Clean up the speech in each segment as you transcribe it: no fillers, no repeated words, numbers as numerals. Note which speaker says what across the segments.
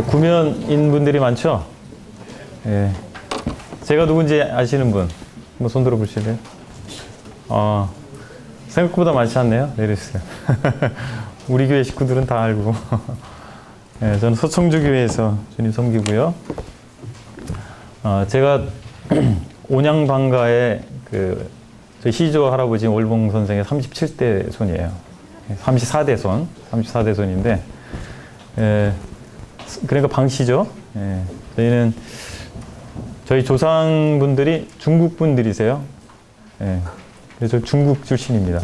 Speaker 1: 구면인 분들이 많죠? 예. 제가 누군지 아시는 분? 한번 손 들어 보실래요? 생각보다 많지 않네요. 내려주세요. 우리 교회 식구들은 다 알고. 예, 저는 서청주교회에서 주님 섬기고요. 제가 온양방가의 저희 시조 할아버지 올봉 선생의 37대 손이에요. 34대 손, 34대 손인데, 그러니까 방씨죠. 예, 저희는 저희 조상분들이 중국 분들이세요. 예, 그래서 중국 출신입니다.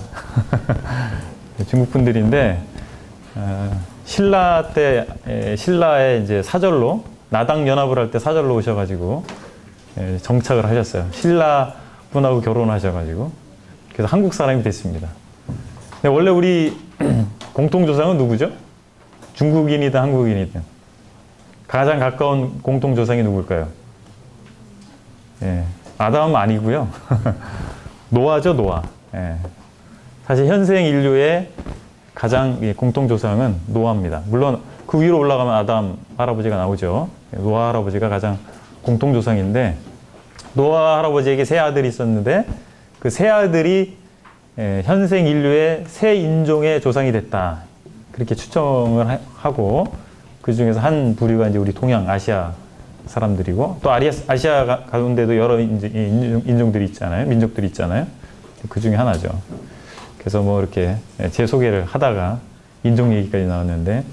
Speaker 1: 중국 분들인데, 신라의 이제 사절로, 나당 연합을 할 때 사절로 오셔가지고, 정착을 하셨어요. 신라 분하고 결혼하셔가지고. 그래서 한국 사람이 됐습니다. 근데 원래 우리 공통조상은 누구죠? 중국인이든 한국인이든. 가장 가까운 공통조상이 누굴까요? 예, 아담은 아니고요. 노아죠, 노아. 예. 사실 현생 인류의 가장 공통조상은 노아입니다. 물론 그 위로 올라가면 아담 할아버지가 나오죠. 노아 할아버지가 가장 공통조상인데, 노아 할아버지에게 세 아들이 있었는데 그 세 아들이 현생 인류의 새 인종의 조상이 됐다. 그렇게 추정을 하고, 그 중에서 한 부류가 이제 우리 동양 아시아 사람들이고, 또 아시아 가운데도 여러 인종들이 있잖아요. 민족들이 있잖아요. 그 중에 하나죠. 그래서 뭐 이렇게 제 소개를 하다가 인종 얘기까지 나왔는데,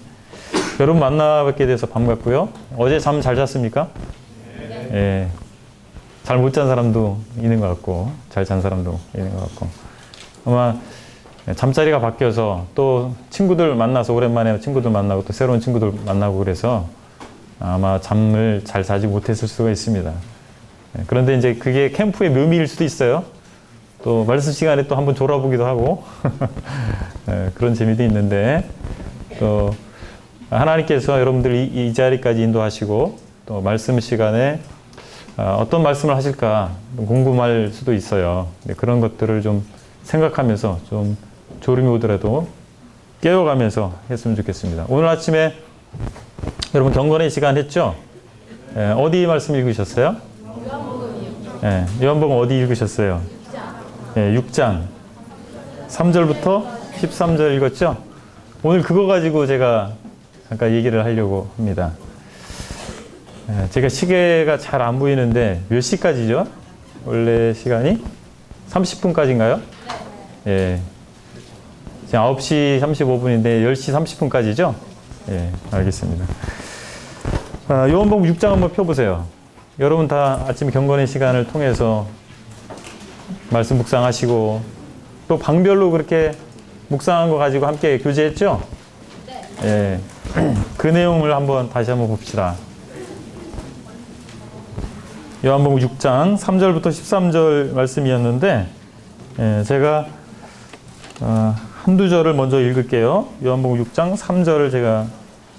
Speaker 1: 여러분 만나뵙게 돼서 반갑고요. 어제 잠 잘 잤습니까? 예. 잘 못 잔 사람도 있는 것 같고, 잘 잔 사람도 있는 것 같고. 아마 잠자리가 바뀌어서 또 친구들 만나서, 오랜만에 친구들 만나고 또 새로운 친구들 만나고 그래서 아마 잠을 잘 자지 못했을 수가 있습니다. 그런데 이제 그게 캠프의 묘미일 수도 있어요. 또 말씀 시간에 또 한번 졸아보기도 하고 그런 재미도 있는데, 또 하나님께서 여러분들 이 자리까지 인도하시고, 또 말씀 시간에 어떤 말씀을 하실까 궁금할 수도 있어요. 그런 것들을 좀 생각하면서 좀 졸음이 오더라도 깨워가면서 했으면 좋겠습니다. 오늘 아침에 여러분 경건의 시간 했죠? 어디 말씀 읽으셨어요? 요한복음 어디 읽으셨어요? 6장 3절부터 13절 읽었죠? 오늘 그거 가지고 제가 잠깐 얘기를 하려고 합니다. 제가 시계가 잘 안 보이는데 몇 시까지죠? 원래 시간이? 30분까지인가요? 예. 지금 9시 35분인데 10시 30분까지죠? 예, 알겠습니다. 요한복음 6장 한번 펴보세요. 여러분 다 아침 경건의 시간을 통해서 말씀 묵상하시고, 또 방별로 그렇게 묵상한 거 가지고 함께 교제했죠? 예. 그 내용을 다시 한번 봅시다. 요한복음 6장 3절부터 13절 말씀이었는데, 제가 한두 절을 먼저 읽을게요. 요한복음 6장 3절을 제가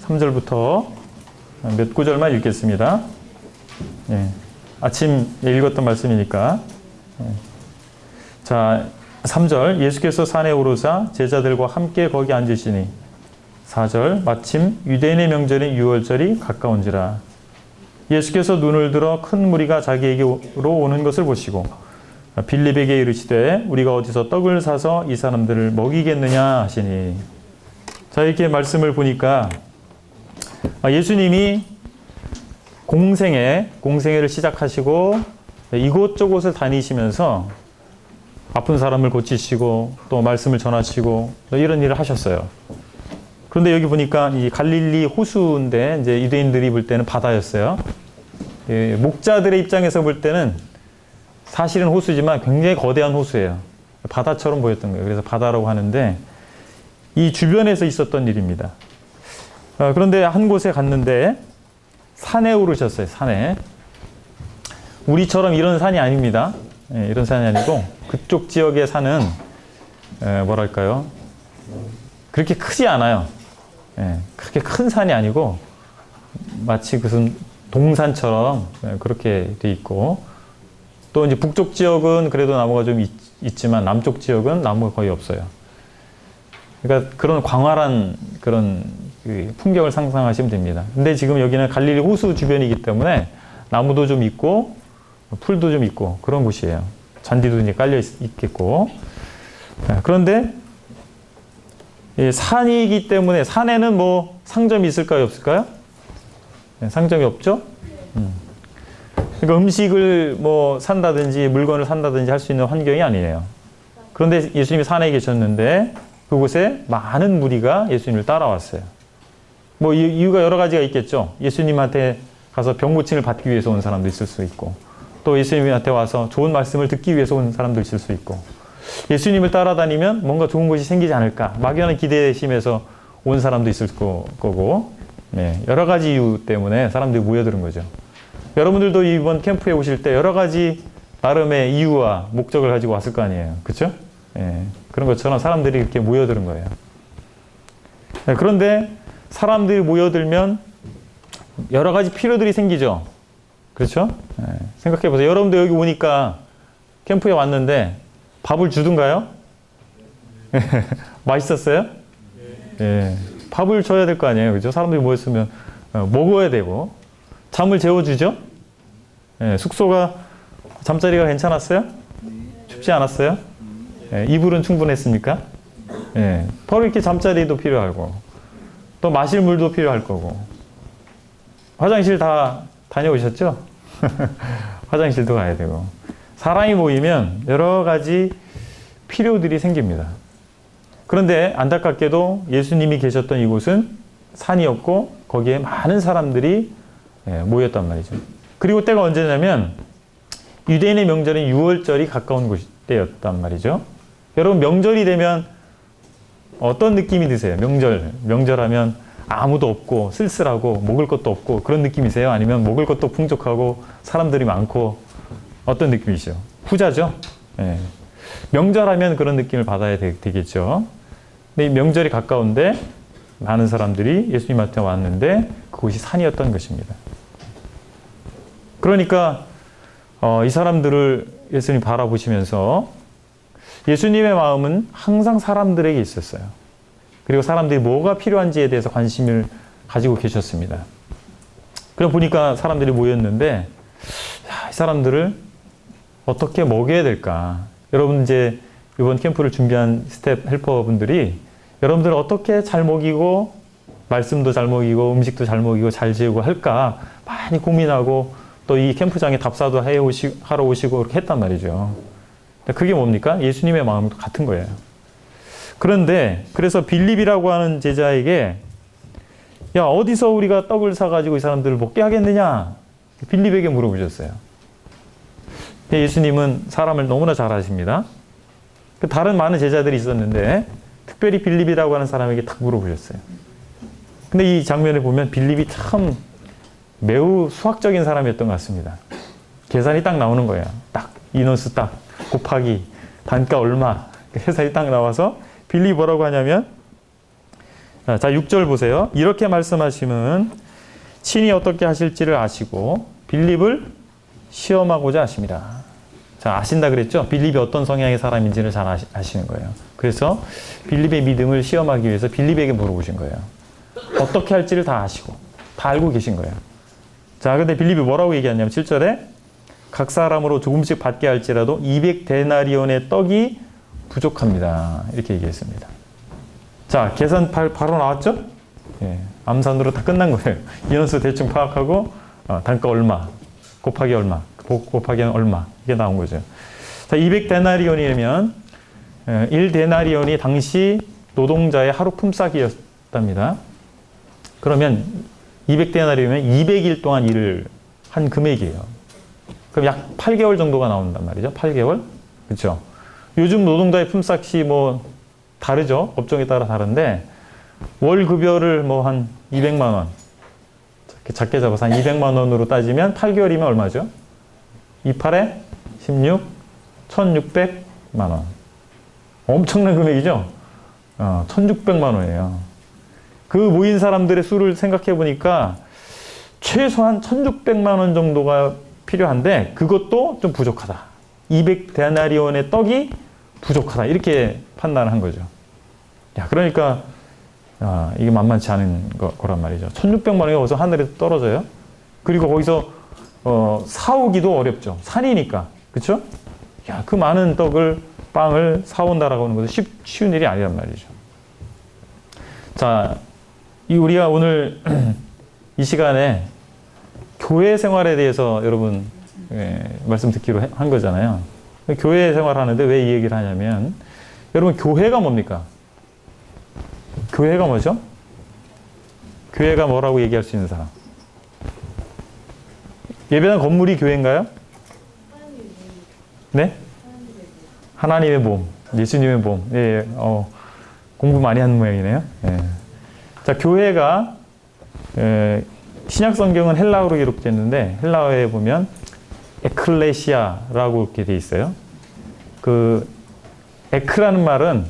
Speaker 1: 3절부터 몇 구절만 읽겠습니다. 아침 읽었던 말씀이니까. 자, 3절. 예수께서 산에 오르사 제자들과 함께 거기 앉으시니, 4절. 마침 유대인의 명절인 유월절이 가까운지라. 예수께서 눈을 들어 큰 무리가 자기에게로 오는 것을 보시고 빌립에게 이르시되 우리가 어디서 떡을 사서 이 사람들을 먹이겠느냐 하시니. 자, 이렇게 말씀을 보니까 예수님이 공생애를 시작하시고 이곳저곳을 다니시면서 아픈 사람을 고치시고 또 말씀을 전하시고 이런 일을 하셨어요. 그런데 여기 보니까 이 갈릴리 호수인데, 이제 유대인들이 볼 때는 바다였어요. 목자들의 입장에서 볼 때는 사실은 호수지만 굉장히 거대한 호수예요. 바다처럼 보였던 거예요. 그래서 바다라고 하는데, 이 주변에서 있었던 일입니다. 그런데 한 곳에 갔는데 산에 오르셨어요. 산에. 우리처럼 이런 산이 아닙니다. 이런 산이 아니고, 그쪽 지역의 산은 뭐랄까요, 그렇게 크지 않아요. 그렇게 큰 산이 아니고 마치 무슨 동산처럼 그렇게 돼 있고, 또 이제 북쪽 지역은 그래도 나무가 좀 있지만 남쪽 지역은 나무가 거의 없어요. 그러니까 그런 광활한 그런 그 풍경을 상상하시면 됩니다. 근데 지금 여기는 갈릴리 호수 주변이기 때문에 나무도 좀 있고 풀도 좀 있고 그런 곳이에요. 잔디도 이제 깔려 있겠고. 그런데 산이기 때문에 산에는 뭐 상점이 있을까요, 없을까요? 상점이 없죠? 그러니까 음식을 뭐 산다든지 물건을 산다든지 할 수 있는 환경이 아니에요. 그런데 예수님이 산에 계셨는데 그곳에 많은 무리가 예수님을 따라왔어요. 뭐 이유가 여러 가지가 있겠죠. 예수님한테 가서 병 고침을 받기 위해서 온 사람도 있을 수 있고, 또 예수님한테 와서 좋은 말씀을 듣기 위해서 온 사람도 있을 수 있고, 예수님을 따라다니면 뭔가 좋은 것이 생기지 않을까 막연한 기대심에서 온 사람도 있을 거고, 여러 가지 이유 때문에 사람들이 모여드는 거죠. 여러분들도 이번 캠프에 오실 때 여러 가지 나름의 이유와 목적을 가지고 왔을 거 아니에요. 그렇죠? 그런 것처럼 사람들이 이렇게 모여드는 거예요. 그런데 사람들이 모여들면 여러 가지 필요들이 생기죠. 그렇죠? 생각해 보세요. 여러분도 여기 오니까 캠프에 왔는데 밥을 주던가요? 맛있었어요? 밥을 줘야 될 거 아니에요. 그죠? 사람들이 모였으면 먹어야 되고. 잠을 재워주죠? 숙소가, 잠자리가 괜찮았어요? 춥지 않았어요? 이불은 충분했습니까? 바로 이렇게 잠자리도 필요하고, 또 마실 물도 필요할 거고. 화장실 다 다녀오셨죠? 화장실도 가야 되고. 사람이 모이면 여러 가지 필요들이 생깁니다. 그런데 안타깝게도 예수님이 계셨던 이곳은 산이었고 거기에 많은 사람들이 모였단 말이죠. 그리고 때가 언제냐면 유대인의 명절인 유월절이 가까운 때였단 말이죠. 여러분 명절이 되면 어떤 느낌이 드세요? 명절하면 아무도 없고 쓸쓸하고 먹을 것도 없고 그런 느낌이세요? 아니면 먹을 것도 풍족하고 사람들이 많고 어떤 느낌이시죠? 후자죠? 명절하면 그런 느낌을 받아야 되겠죠. 근데 이 명절이 가까운데 많은 사람들이 예수님한테 왔는데 그곳이 산이었던 것입니다. 그러니까 이 사람들을 예수님 바라보시면서 예수님의 마음은 항상 사람들에게 있었어요. 그리고 사람들이 뭐가 필요한지에 대해서 관심을 가지고 계셨습니다. 그럼 보니까 사람들이 모였는데 이 사람들을 어떻게 먹여야 될까? 여러분 이제 이번 캠프를 준비한 스텝 헬퍼분들이 여러분들을 어떻게 잘 먹이고 말씀도 잘 먹이고 음식도 잘 먹이고 잘 재우고 할까 많이 고민하고 또 이 캠프장에 답사도 하러 오시고 그렇게 했단 말이죠. 그게 뭡니까? 예수님의 마음도 같은 거예요. 그런데 그래서 빌립이라고 하는 제자에게 야 어디서 우리가 떡을 사가지고 이 사람들을 먹게 하겠느냐? 빌립에게 물어보셨어요. 예수님은 사람을 너무나 잘 아십니다. 다른 많은 제자들이 있었는데 특별히 빌립이라고 하는 사람에게 딱 물어보셨어요. 근데 이 장면을 보면 빌립이 참 매우 수학적인 사람이었던 것 같습니다. 계산이 딱 나오는 거예요. 딱 인원수 딱 곱하기 단가 얼마 계산이 딱 나와서 빌립이 뭐라고 하냐면 자 6절 보세요. 이렇게 말씀하시면 친히 어떻게 하실지를 아시고 빌립을 시험하고자 하십니다. 자, 아신다 그랬죠? 빌립이 어떤 성향의 사람인지를 잘 아시는 거예요. 그래서 빌립의 믿음을 시험하기 위해서 빌립에게 물어보신 거예요. 어떻게 할지를 다 아시고 다 알고 계신 거예요. 자, 근데 빌립이 뭐라고 얘기하냐면 7절에 각 사람으로 조금씩 받게 할지라도 200데나리온의 떡이 부족합니다. 이렇게 얘기했습니다. 자, 계산 바로 나왔죠? 암산으로 다 끝난 거예요. 인원수 대충 파악하고 단가 얼마, 곱하기 얼마, 곱하기 얼마 이게 나온 거죠. 자, 200데나리온이면 1데나리온이 당시 노동자의 하루 품삯이었답니다. 그러면 200데나리온이면 200일 동안 일을 한 금액이에요. 그럼 약 8개월 정도가 나온단 말이죠. 8개월? 그렇죠? 요즘 노동자의 품삯이 뭐 다르죠. 업종에 따라 다른데 월 급여를 뭐 한 200만 원 작게 잡아서 한 200만 원으로 따지면 8개월이면 얼마죠? 28에 16, 1,600만 원. 엄청난 금액이죠? 1,600만 원이에요. 그 모인 사람들의 수를 생각해 보니까 최소한 1,600만 원 정도가 필요한데 그것도 좀 부족하다. 200데나리온의 떡이 부족하다. 이렇게 판단을 한 거죠. 야, 그러니까 이게 만만치 않은 거란 말이죠. 1600만 원이 어디서 하늘에 떨어져요? 그리고 거기서 사오기도 어렵죠. 산이니까. 그쵸? 야, 그 많은 빵을 사온다라고 하는 것은 쉬운 일이 아니란 말이죠. 자, 우리가 오늘 이 시간에 교회 생활에 대해서 여러분 말씀 듣기로 한 거잖아요. 교회 생활하는데 왜 이 얘기를 하냐면, 여러분 교회가 뭡니까? 교회가 뭐죠? 교회가 뭐라고 얘기할 수 있는 사람? 예배당 건물이 교회인가요? 네? 하나님의 몸, 예수님의 몸. 예, 공부 많이 하는 모양이네요. 예. 자, 교회가 신약 성경은 헬라어로 기록됐는데 헬라어에 보면 에클레시아라고 이렇게 돼 있어요. 그 에크라는 말은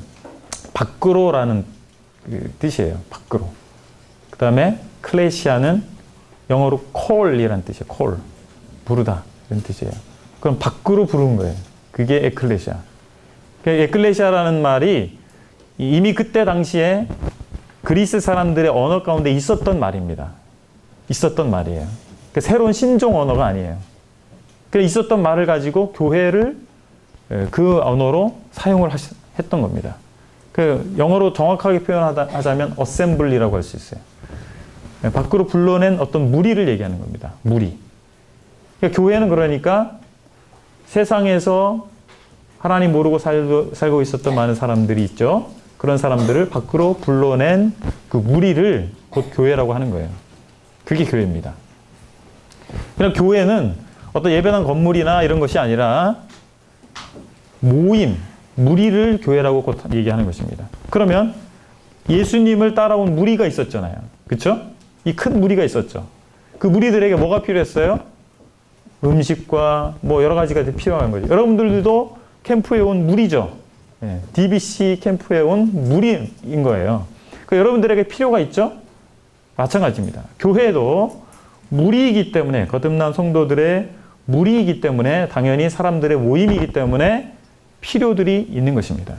Speaker 1: 밖으로라는 뜻이에요. 밖으로. 그 다음에 클레시아는 영어로 call이라는 뜻이에요. call. 부르다. 이런 뜻이에요. 그럼 밖으로 부르는 거예요. 그게 에클레시아. 에클레시아라는 말이 이미 그때 당시에 그리스 사람들의 언어 가운데 있었던 말입니다. 있었던 말이에요. 새로운 신종 언어가 아니에요. 있었던 말을 가지고 교회를 그 언어로 사용을 했던 겁니다. 영어로 정확하게 표현하자면 assembly라고 할 수 있어요. 밖으로 불러낸 어떤 무리를 얘기하는 겁니다. 무리. 교회는 그러니까 세상에서 하나님 모르고 살고 있었던 많은 사람들이 있죠. 그런 사람들을 밖으로 불러낸 그 무리를 곧 교회라고 하는 거예요. 그게 교회입니다. 그냥 교회는 어떤 예배당 건물이나 이런 것이 아니라 모임, 무리를 교회라고 곧 얘기하는 것입니다. 그러면 예수님을 따라온 무리가 있었잖아요. 그렇죠? 이 큰 무리가 있었죠. 그 무리들에게 뭐가 필요했어요? 음식과 뭐 여러 가지가 필요한 거죠. 여러분들도 캠프에 온 무리죠. 예, DBC 캠프에 온 무리인 거예요. 여러분들에게 필요가 있죠? 마찬가지입니다. 교회도 무리이기 때문에, 거듭난 성도들의 무리이기 때문에, 당연히 사람들의 모임이기 때문에 필요들이 있는 것입니다.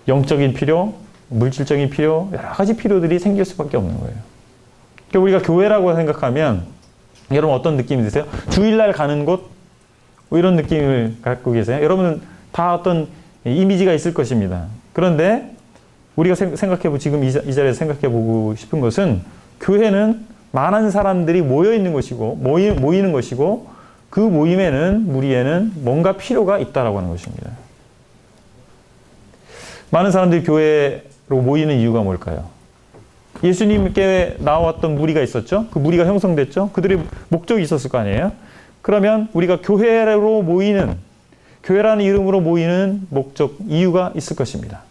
Speaker 1: 영적인 필요, 물질적인 필요, 여러 가지 필요들이 생길 수밖에 없는 거예요. 우리가 교회라고 생각하면 여러분 어떤 느낌이 드세요? 주일날 가는 곳? 뭐 이런 느낌을 갖고 계세요? 여러분은 다 어떤 이미지가 있을 것입니다. 그런데 우리가 지금 이 자리에서 생각해보고 싶은 것은, 교회는 많은 사람들이 모여 있는 것이고, 모이는 것이고, 그 모임에는, 무리에는 뭔가 필요가 있다라고 하는 것입니다. 많은 사람들이 교회로 모이는 이유가 뭘까요? 예수님께 나왔던 무리가 있었죠? 그 무리가 형성됐죠? 그들의 목적이 있었을 거 아니에요? 그러면 우리가 교회로 모이는, 교회라는 이름으로 모이는 목적, 이유가 있을 것입니다.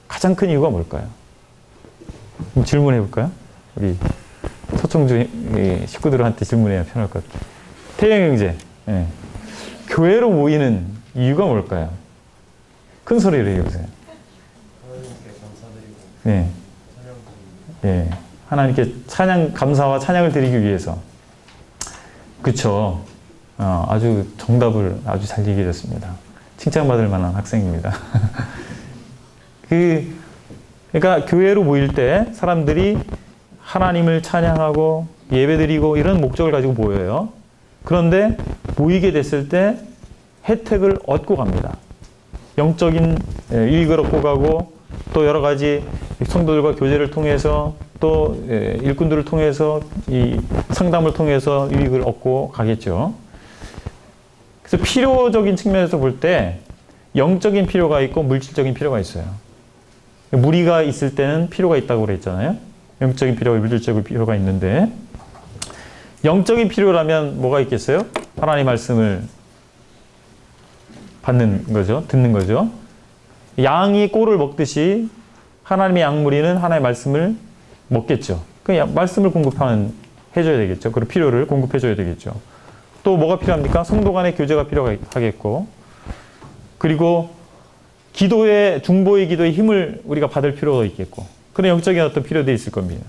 Speaker 1: 가장 큰 이유가 뭘까요? 질문해 볼까요? 우리 서청주 식구들한테 질문해야 편할 것 같아요. 태영 형제, 예. 교회로 모이는 이유가 뭘까요? 큰 소리로 얘기해보세요.
Speaker 2: 하나님께 감사드리고
Speaker 1: 네.
Speaker 2: 찬양드리고.
Speaker 1: 예. 하나님께 감사와 찬양을 드리기 위해서. 그쵸. 아주 정답을 아주 잘 얘기해 줬습니다. 칭찬받을 만한 학생입니다. 그러니까 교회로 모일 때 사람들이 하나님을 찬양하고 예배드리고 이런 목적을 가지고 모여요. 그런데 모이게 됐을 때 혜택을 얻고 갑니다. 영적인 유익을 얻고 가고, 또 여러 가지 성도들과 교제를 통해서, 또 일꾼들을 통해서, 이 상담을 통해서 유익을 얻고 가겠죠. 그래서 필요적인 측면에서 볼 때 영적인 필요가 있고 물질적인 필요가 있어요. 무리가 있을 때는 필요가 있다고 그랬잖아요. 영적인 필요와 물질적인 필요가 있는데, 영적인 필요라면 뭐가 있겠어요? 하나님 말씀을 받는 거죠. 듣는 거죠. 양이 꼴을 먹듯이 하나님의 양무리는 하나님의 말씀을 먹겠죠. 그 말씀을 해줘야 되겠죠. 그 필요를 공급해줘야 되겠죠. 또 뭐가 필요합니까? 성도 간의 교제가 필요하겠고, 그리고 중보의 기도의 힘을 우리가 받을 필요가 있겠고, 그런 영적인 어떤 필요들이 있을 겁니다.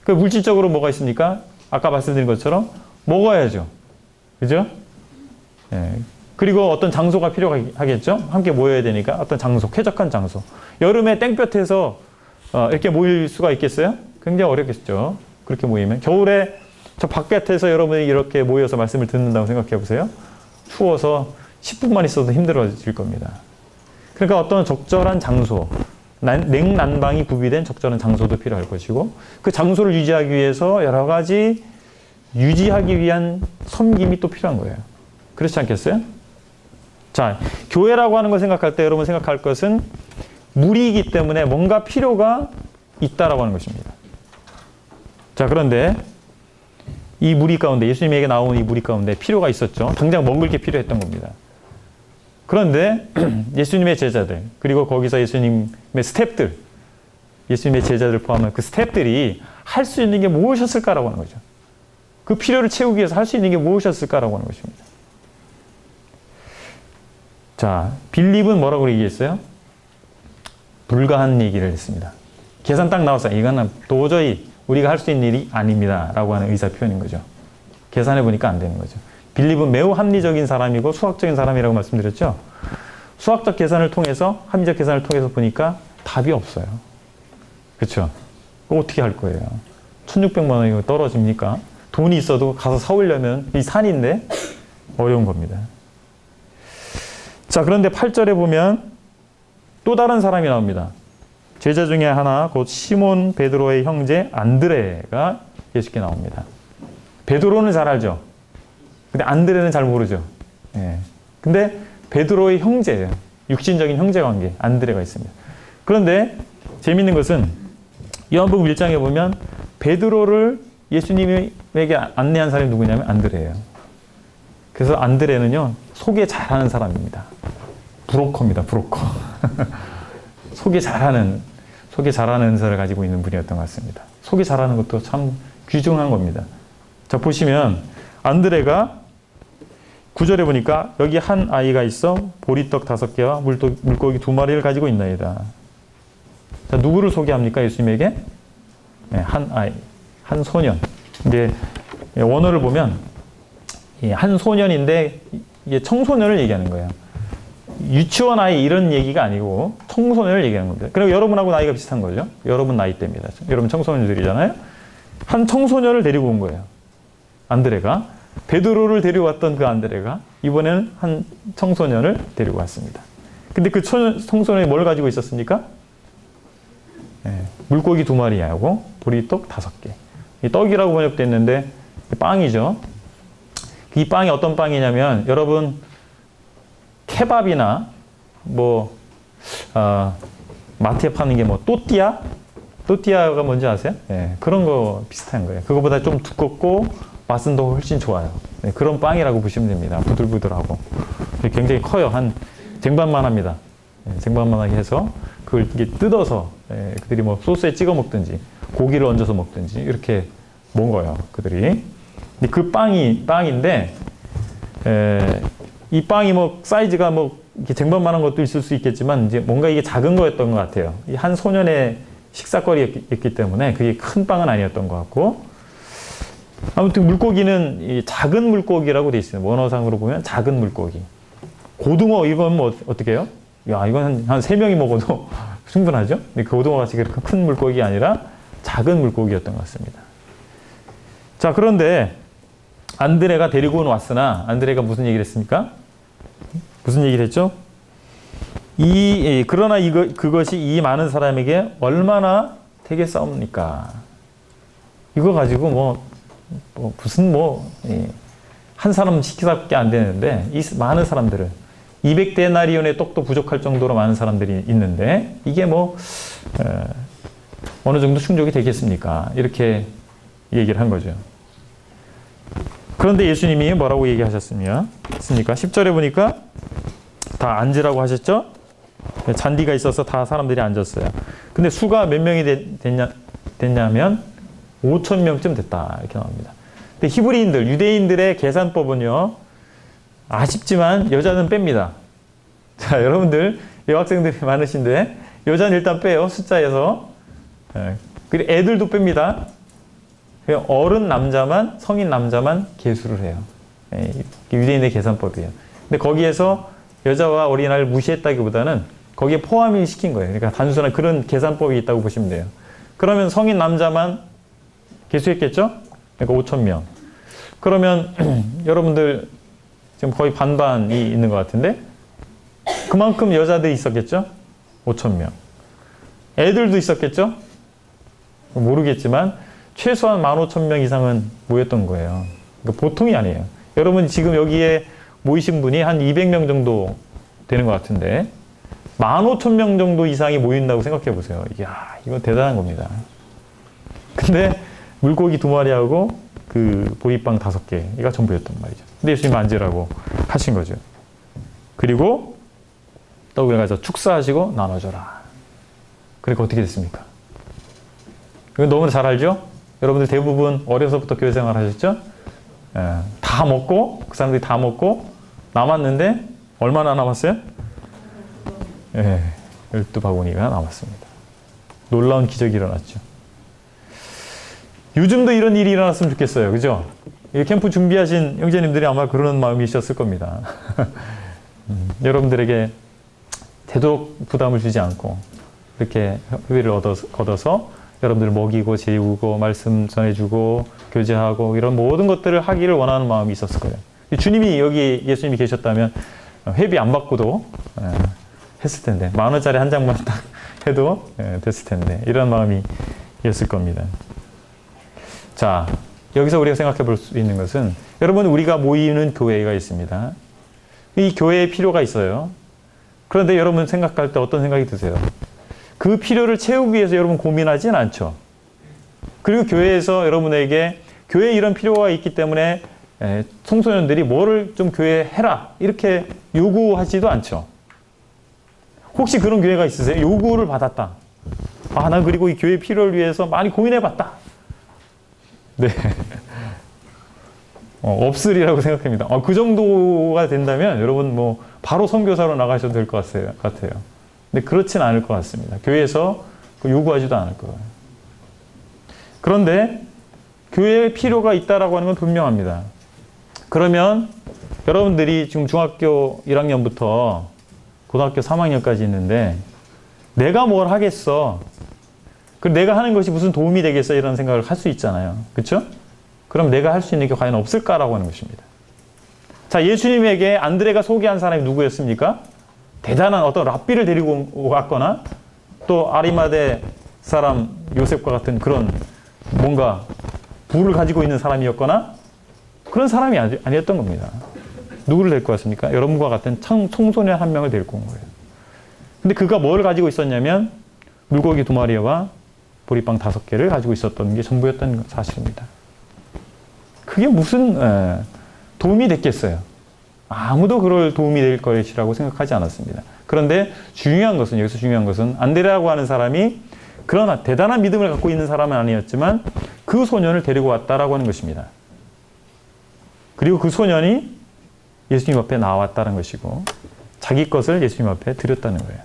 Speaker 1: 그 물질적으로 뭐가 있습니까? 아까 말씀드린 것처럼 먹어야죠. 그죠? 예. 그리고 어떤 장소가 필요하겠죠? 함께 모여야 되니까 어떤 장소, 쾌적한 장소. 여름에 땡볕에서 이렇게 모일 수가 있겠어요? 굉장히 어렵겠죠. 그렇게 모이면. 겨울에 저 바깥에서 여러분이 이렇게 모여서 말씀을 듣는다고 생각해 보세요. 추워서 10분만 있어도 힘들어질 겁니다. 그러니까 어떤 적절한 장소, 냉난방이 구비된 적절한 장소도 필요할 것이고 그 장소를 유지하기 위해서 여러 가지 유지하기 위한 섬김이 또 필요한 거예요. 그렇지 않겠어요? 자, 교회라고 하는 걸 생각할 때 여러분 생각할 것은 무리이기 때문에 뭔가 필요가 있다라고 하는 것입니다. 자, 그런데 이 무리 가운데, 예수님에게 나온 이 무리 가운데 필요가 있었죠. 당장 먹을 게 필요했던 겁니다. 그런데 예수님의 제자들, 그리고 거기서 예수님의 스태프들, 예수님의 제자들 포함한 그 스태프들이 할 수 있는 게 무엇이었을까라고 하는 거죠. 그 필요를 채우기 위해서 할 수 있는 게 무엇이었을까라고 하는 것입니다. 자, 빌립은 뭐라고 얘기했어요? 불가한 얘기를 했습니다. 계산 딱 나왔어요. 이거는 도저히 우리가 할 수 있는 일이 아닙니다. 라고 하는 의사 표현인 거죠. 계산해 보니까 안 되는 거죠. 빌립은 매우 합리적인 사람이고 수학적인 사람이라고 말씀드렸죠. 수학적 계산을 통해서, 합리적 계산을 통해서 보니까 답이 없어요. 그렇죠? 어떻게 할 거예요? 1,600만 원이 떨어집니까? 돈이 있어도 가서 사오려면 이 산인데 어려운 겁니다. 자, 그런데 8절에 보면 또 다른 사람이 나옵니다. 제자 중에 하나, 곧 시몬 베드로의 형제 안드레가 예수께 나옵니다. 베드로는 잘 알죠? 근데 안드레는 잘 모르죠? 예. 근데 베드로의 형제예요. 육신적인 형제 관계, 안드레가 있습니다. 그런데 재밌는 것은 요한복음 1장에 보면 베드로를 예수님에게 안내한 사람이 누구냐면 안드레예요. 그래서 안드레는요, 소개 잘하는 사람입니다. 브로커입니다, 브로커. 소개 잘하는 은사를 가지고 있는 분이었던 것 같습니다. 소개 잘하는 것도 참 귀중한 겁니다. 자, 보시면 안드레가 9절에 보니까 여기 한 아이가 있어 보리떡 5개와 물고기 2마리를 가지고 있나이다. 자, 누구를 소개합니까? 예수님에게? 네, 한 아이, 한 소년. 이제 원어를 보면 한 소년인데 이게 청소년을 얘기하는 거예요. 유치원 아이 이런 얘기가 아니고 청소년을 얘기하는 겁니다. 그리고 여러분하고 나이가 비슷한 거죠. 여러분 나이대입니다. 여러분 청소년들이잖아요. 한 청소년을 데리고 온 거예요. 안드레가. 베드로를 데려왔던 그 안드레가 이번에는 한 청소년을 데리고 왔습니다. 근데 그 청소년이 뭘 가지고 있었습니까? 네, 물고기 2마리하고 보리떡 5개. 이 떡이라고 번역되어 있는데 빵이죠. 이 빵이 어떤 빵이냐면 여러분 케밥이나 마트에 파는 게 또띠아? 또띠아가 뭔지 아세요? 네, 그런 거 비슷한 거예요. 그거보다 좀 두껍고 맛은 더 훨씬 좋아요. 네, 그런 빵이라고 보시면 됩니다. 부들부들하고. 굉장히 커요. 한 쟁반만 합니다. 네, 쟁반만하게 해서 그걸 이게 뜯어서 그들이 소스에 찍어 먹든지 고기를 얹어서 먹든지 이렇게 먹어요. 그들이. 근데 그 빵인데 이 빵이 사이즈가 이렇게 쟁반만한 것도 있을 수 있겠지만 이제 뭔가 이게 작은 거였던 것 같아요. 이 한 소년의 식사거리였기 때문에 그게 큰 빵은 아니었던 것 같고 아무튼 물고기는 이 작은 물고기라고 돼 있어요. 원어상으로 보면 작은 물고기. 고등어 이건 어떻게 해요? 야, 이건 한 3명이 먹어도 충분하죠? 근데 고등어 같이 그렇게 큰 물고기 아니라 작은 물고기였던 것 같습니다. 자, 그런데 안드레가 데리고 왔으나 안드레가 무슨 얘기를 했습니까? 무슨 얘기를 했죠? 그러나 그것이 이 많은 사람에게 얼마나 되겠사옵니까? 이거 가지고 한 사람 식사밖에 안 되는데 이 많은 사람들을 200데나리온의 떡도 부족할 정도로 많은 사람들이 있는데 이게 어느 정도 충족이 되겠습니까? 이렇게 얘기를 한 거죠. 그런데 예수님이 뭐라고 얘기하셨습니까? 10절에 보니까 다 앉으라고 하셨죠? 잔디가 있어서 다 사람들이 앉았어요. 근데 수가 몇 명이 됐냐면 5,000명쯤 됐다. 이렇게 나옵니다. 근데 히브리인들, 유대인들의 계산법은요, 아쉽지만 여자는 뺍니다. 자, 여러분들, 여학생들이 많으신데, 여자는 일단 빼요. 숫자에서. 그리고 애들도 뺍니다. 어른 남자만, 성인 남자만 계수를 해요. 유대인의 계산법이에요. 근데 거기에서 여자와 어린아이를 무시했다기보다는 거기에 포함이 시킨 거예요. 그러니까 단순한 그런 계산법이 있다고 보시면 돼요. 그러면 성인 남자만 개수했겠죠? 그러니까 5,000명. 그러면 여러분들 지금 거의 반반이 있는 것 같은데 그만큼 여자들이 있었겠죠? 5,000명. 애들도 있었겠죠? 모르겠지만 최소한 15,000명 이상은 모였던 거예요. 그러니까 보통이 아니에요. 여러분 지금 여기에 모이신 분이 한 200명 정도 되는 것 같은데 15,000명 정도 이상이 모인다고 생각해 보세요. 이야, 이건 대단한 겁니다. 근데 물고기 2마리하고 그 보리빵 5개가 전부였단 말이죠. 근데 예수님 앉으라고 하신 거죠. 그리고 떡을 가져 축사하시고 나눠줘라. 그러니까 어떻게 됐습니까? 이거 너무 잘 알죠? 여러분들 대부분 어려서부터 교회 생활 하셨죠? 다 먹고, 그 사람들이 다 먹고 남았는데 얼마나 남았어요? 12바구니가 남았습니다. 놀라운 기적이 일어났죠. 요즘도 이런 일이 일어났으면 좋겠어요. 그죠? 이 캠프 준비하신 형제님들이 아마 그런 마음이셨을 겁니다. 여러분들에게 되도록 부담을 주지 않고 이렇게 회비를 걷어서 여러분들을 먹이고 재우고 말씀 전해주고 교제하고 이런 모든 것들을 하기를 원하는 마음이 있었을 거예요. 주님이 여기 예수님이 계셨다면 회비 안 받고도 했을 텐데 10,000원짜리 한 장만 딱 해도 됐을 텐데 이런 마음이었을 겁니다. 자, 여기서 우리가 생각해 볼 수 있는 것은 여러분 우리가 모이는 교회가 있습니다. 이 교회에 필요가 있어요. 그런데 여러분 생각할 때 어떤 생각이 드세요? 그 필요를 채우기 위해서 여러분 고민하진 않죠. 그리고 교회에서 여러분에게 교회에 이런 필요가 있기 때문에 청소년들이 뭐를 좀 교회에 해라 이렇게 요구하지도 않죠. 혹시 그런 교회가 있으세요? 요구를 받았다. 아, 난 그리고 이 교회 필요를 위해서 많이 고민해봤다. 네. 없으리라고 생각합니다. 그 정도가 된다면 여러분 뭐 바로 선교사로 나가셔도 될 것 같아요. 근데 그렇진 않을 것 같습니다. 교회에서 요구하지도 않을 거예요. 그런데 교회에 필요가 있다라고 하는 건 분명합니다. 그러면 여러분들이 지금 중학교 1학년부터 고등학교 3학년까지 있는데 내가 뭘 하겠어? 내가 하는 것이 무슨 도움이 되겠어? 이런 생각을 할 수 있잖아요. 그렇죠? 그럼 내가 할 수 있는 게 과연 없을까라고 하는 것입니다. 자, 예수님에게 안드레가 소개한 사람이 누구였습니까? 대단한 어떤 랍비를 데리고 왔거나 또 아리마대 사람 요셉과 같은 그런 뭔가 부를 가지고 있는 사람이었거나 그런 사람이 아니었던 겁니다. 누구를 데리고 왔습니까? 여러분과 같은 청소년 한 명을 데리고 온 거예요. 근데 그가 뭘 가지고 있었냐면 물고기 2마리와 보리빵 5개를 가지고 있었던 게 전부였던 사실입니다. 그게 무슨 도움이 됐겠어요? 아무도 그럴 도움이 될 것이라고 생각하지 않았습니다. 그런데 여기서 중요한 것은 안드레라고 하는 사람이 그러나 대단한 믿음을 갖고 있는 사람은 아니었지만 그 소년을 데리고 왔다라고 하는 것입니다. 그리고 그 소년이 예수님 앞에 나왔다는 것이고 자기 것을 예수님 앞에 드렸다는 거예요.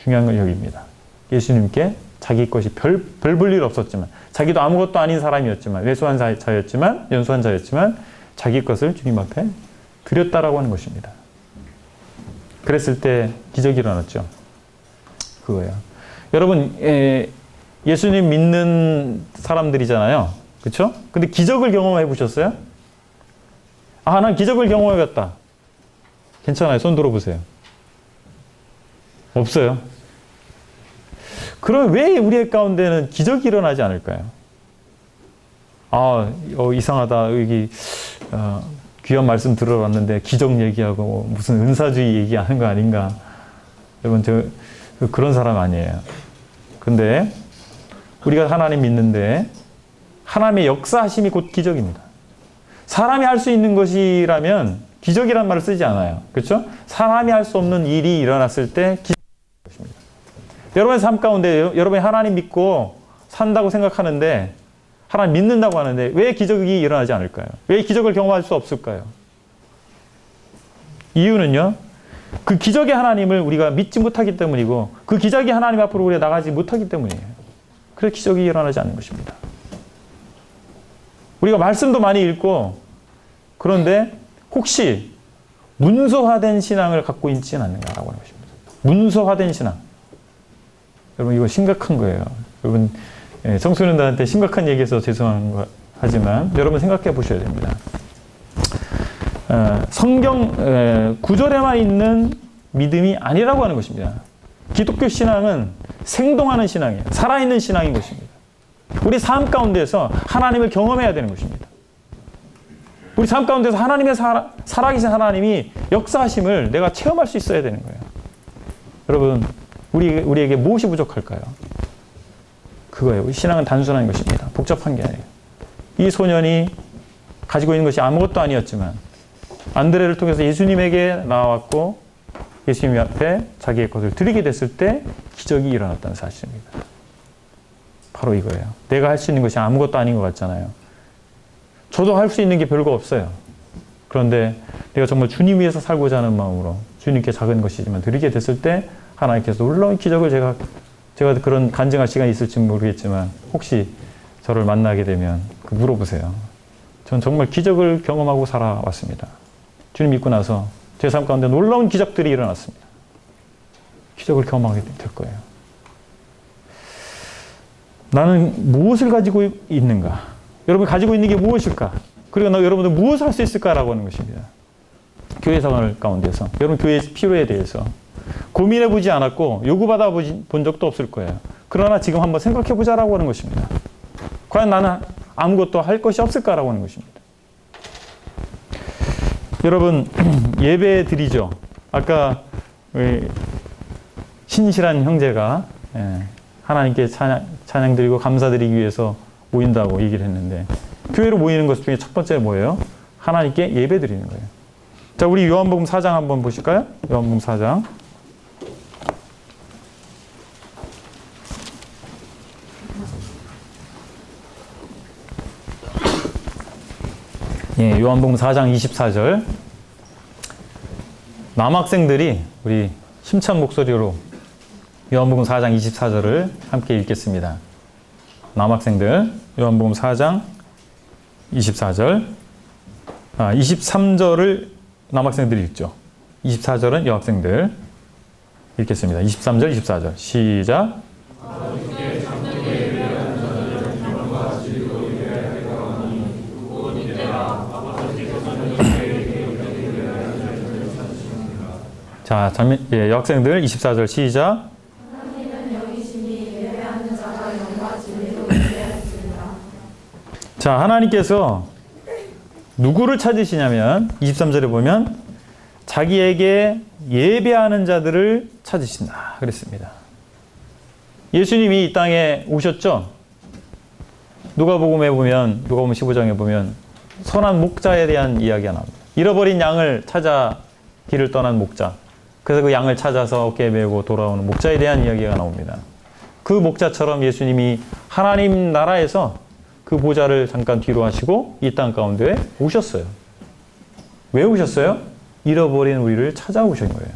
Speaker 1: 중요한 건 여기입니다. 예수님께 자기 것이 별 볼 일 없었지만 자기도 아무것도 아닌 사람이었지만 연수한 자였지만 자기 것을 주님 앞에 드렸다라고 하는 것입니다. 그랬을 때 기적이 일어났죠. 그거예요. 여러분 예수님 믿는 사람들이잖아요. 그렇죠? 근데 기적을 경험해 보셨어요? 아, 난 기적을 경험해봤다. 괜찮아요. 손 들어보세요. 없어요. 그럼 왜 우리 가운데는 기적이 일어나지 않을까요? 이상하다. 여기 귀한 말씀 들어봤는데 기적 얘기하고 무슨 은사주의 얘기하는 거 아닌가. 여러분 그런 사람 아니에요. 근데 우리가 하나님 믿는데 하나님의 역사하심이 곧 기적입니다. 사람이 할 수 있는 것이라면 기적이라는 말을 쓰지 않아요. 그렇죠? 사람이 할 수 없는 일이 일어났을 때 기적입니다. 여러분의 삶 가운데 여러분이 하나님 믿고 산다고 생각하는데 하나님 믿는다고 하는데 왜 기적이 일어나지 않을까요? 왜 기적을 경험할 수 없을까요? 이유는요. 그 기적의 하나님을 우리가 믿지 못하기 때문이고 그 기적의 하나님 앞으로 우리가 나가지 못하기 때문이에요. 그래서 기적이 일어나지 않는 것입니다. 우리가 말씀도 많이 읽고 그런데 혹시 문서화된 신앙을 갖고 있지는 않는가라고 하는 것입니다. 문서화된 신앙. 여러분 이거 심각한 거예요. 여러분 청소년들한테 심각한 얘기해서 죄송하지만 여러분 생각해 보셔야 됩니다. 성경 구절에만 있는 믿음이 아니라고 하는 것입니다. 기독교 신앙은 생동하는 신앙이에요. 살아있는 신앙인 것입니다. 우리 삶 가운데서 하나님을 경험해야 되는 것입니다. 우리 삶 가운데서 하나님의 살아계신 하나님이 역사하심을 내가 체험할 수 있어야 되는 거예요. 여러분 우리에게 무엇이 부족할까요? 그거예요. 신앙은 단순한 것입니다. 복잡한 게 아니에요. 이 소년이 가지고 있는 것이 아무것도 아니었지만 안드레를 통해서 예수님에게 나왔고 예수님 앞에 자기의 것을 드리게 됐을 때 기적이 일어났다는 사실입니다. 바로 이거예요. 내가 할 수 있는 것이 아무것도 아닌 것 같잖아요. 저도 할 수 있는 게 별거 없어요. 그런데 내가 정말 주님 위해서 살고자 하는 마음으로 주님께 작은 것이지만 드리게 됐을 때 하나님께서 놀라운 기적을 제가 그런 간증할 시간이 있을지 모르겠지만 혹시 저를 만나게 되면 물어보세요. 전 정말 기적을 경험하고 살아왔습니다. 주님 믿고 나서 제 삶 가운데 놀라운 기적들이 일어났습니다. 기적을 경험하게 될 거예요. 나는 무엇을 가지고 있는가? 여러분이 가지고 있는 게 무엇일까? 그리고 여러분들 무엇을 할 수 있을까라고 하는 것입니다. 교회 생활 가운데서 여러분 교회의 필요에 대해서 고민해 보지 않았고 요구받아 본 적도 없을 거예요. 그러나 지금 한번 생각해 보자라고 하는 것입니다. 과연 나는 아무것도 할 것이 없을까라고 하는 것입니다. 여러분 예배 드리죠. 아까 신실한 형제가 하나님께 찬양 드리고 감사드리기 위해서 모인다고 얘기를 했는데 교회로 모이는 것 중에 첫 번째 뭐예요? 하나님께 예배 드리는 거예요. 자, 우리 요한복음 4장 한번 보실까요? 요한복음 4장. 예, 요한복음 4장 24절. 남학생들이 우리 힘찬 목소리로 요한복음 4장 24절을 함께 읽겠습니다. 남학생들, 요한복음 4장 24절. 23절을 남학생들이 읽죠. 24절은 여학생들 읽겠습니다. 23절, 24절. 시작. 자, 여학생들 24절 시작. 자, 하나님께서 누구를 찾으시냐면 23절에 보면 자기에게 예배하는 자들을 찾으신다 그랬습니다. 예수님이 이 땅에 오셨죠. 누가복음에 보면 누가복음 15장에 보면 선한 목자에 대한 이야기가 나옵니다. 잃어버린 양을 찾아 길을 떠난 목자. 그래서 그 양을 찾아서 어깨에 메고 돌아오는 목자에 대한 이야기가 나옵니다. 그 목자처럼 예수님이 하나님 나라에서 그 보좌를 잠깐 뒤로 하시고 이 땅 가운데 오셨어요. 왜 오셨어요? 잃어버린 우리를 찾아오신 거예요.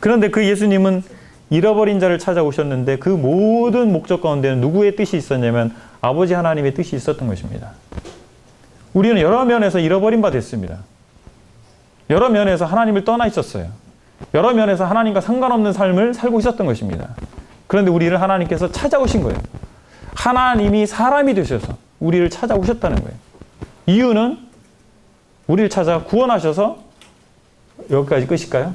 Speaker 1: 그런데 그 예수님은 잃어버린 자를 찾아오셨는데 그 모든 목적 가운데는 누구의 뜻이 있었냐면 아버지 하나님의 뜻이 있었던 것입니다. 우리는 여러 면에서 잃어버린 바 됐습니다. 여러 면에서 하나님을 떠나 있었어요. 여러 면에서 하나님과 상관없는 삶을 살고 있었던 것입니다. 그런데 우리를 하나님께서 찾아오신 거예요. 하나님이 사람이 되셔서 우리를 찾아오셨다는 거예요. 이유는 우리를 찾아 구원하셔서 여기까지 끝일까요?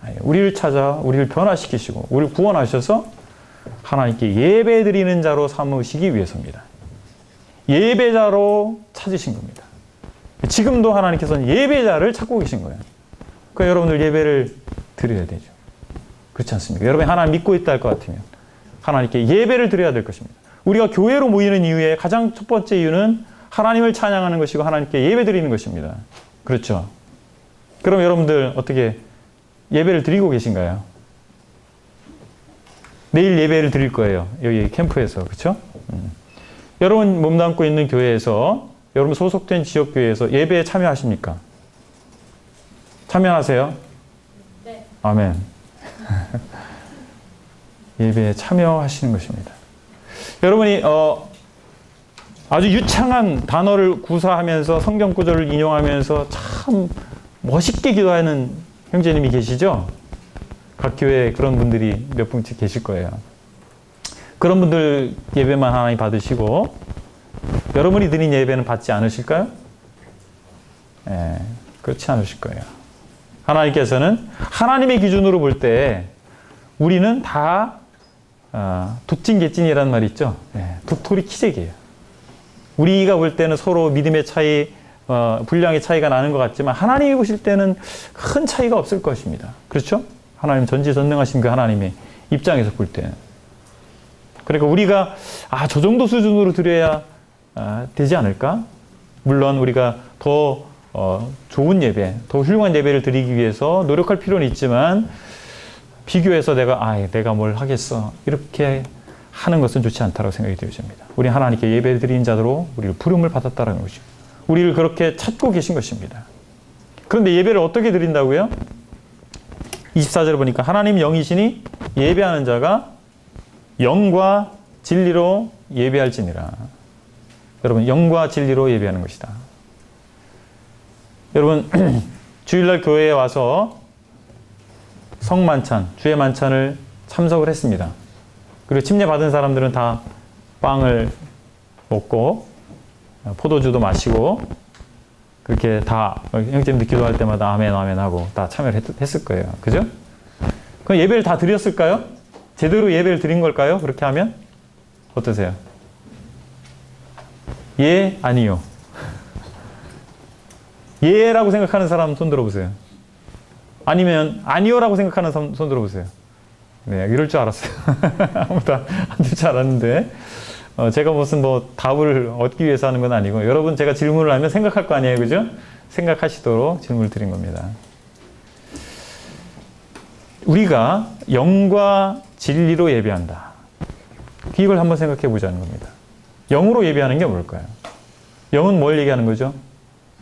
Speaker 1: 아니, 우리를 찾아 우리를 변화시키시고 우리를 구원하셔서 하나님께 예배드리는 자로 삼으시기 위해서입니다. 예배자로 찾으신 겁니다. 지금도 하나님께서는 예배자를 찾고 계신 거예요. 그러니까 여러분들 예배를 드려야 되죠. 그렇지 않습니까? 여러분이 하나님 믿고 있다 할 것 같으면 하나님께 예배를 드려야 될 것입니다. 우리가 교회로 모이는 이유의 가장 첫 번째 이유는 하나님을 찬양하는 것이고 하나님께 예배 드리는 것입니다. 그렇죠? 그럼 여러분들 어떻게 예배를 드리고 계신가요? 내일 예배를 드릴 거예요. 여기 캠프에서. 그렇죠? 여러분 몸담고 있는 교회에서 여러분 소속된 지역교회에서 예배에 참여하십니까? 참여하세요?
Speaker 3: 네.
Speaker 1: 아멘. 예배에 참여하시는 것입니다. 여러분이 아주 유창한 단어를 구사하면서 성경 구절을 인용하면서 참 멋있게 기도하는 형제님이 계시죠? 각 교회에 그런 분들이 몇 분씩 계실 거예요. 그런 분들 예배만 하나님 받으시고 여러분이 드린 예배는 받지 않으실까요? 예, 그렇지 않으실 거예요. 하나님께서는 하나님의 기준으로 볼 때 우리는 다 독진개찐이라는 말이 있죠. 예, 도토리 키재기예요. 우리가 볼 때는 서로 믿음의 차이, 분량의 차이가 나는 것 같지만 하나님이 보실 때는 큰 차이가 없을 것입니다. 그렇죠? 하나님 전지전능하신 그 하나님의 입장에서 볼 때는. 그러니까 우리가 저 정도 수준으로 드려야 되지 않을까? 물론 우리가 더 좋은 예배, 더 훌륭한 예배를 드리기 위해서 노력할 필요는 있지만 비교해서 내가 뭘 하겠어 이렇게 하는 것은 좋지 않다고 생각이 되어집니다. 우리 하나님께 예배 드리는 자들로 우리를 부름을 받았다는 것이죠. 우리를 그렇게 찾고 계신 것입니다. 그런데 예배를 어떻게 드린다고요? 24절에 보니까 하나님 영이시니 예배하는 자가 영과 진리로 예배할지니라. 여러분, 영과 진리로 예배하는 것이다. 여러분, 주일날 교회에 와서 성만찬, 주의 만찬을 참석을 했습니다. 그리고 침례받은 사람들은 다 빵을 먹고 포도주도 마시고 그렇게 다 형제님들 기도할 때마다 아멘 아멘 하고 다 참여를 했을 거예요. 그죠? 그럼 예배를 다 드렸을까요? 제대로 예배를 드린 걸까요? 그렇게 하면? 어떠세요? 예, 아니요. 예라고 생각하는 사람 손 들어보세요. 아니면 아니요라고 생각하는 사람 손 들어보세요. 네, 이럴 줄 알았어요. 아무도 안 될 줄 알았는데 제가 무슨 답을 얻기 위해서 하는 건 아니고 여러분 제가 질문을 하면 생각할 거 아니에요. 그죠? 생각하시도록 질문을 드린 겁니다. 우리가 영과 진리로 예배한다. 이걸 한번 생각해 보자는 겁니다. 영으로 예배하는 게 뭘까요? 영은 뭘 얘기하는 거죠?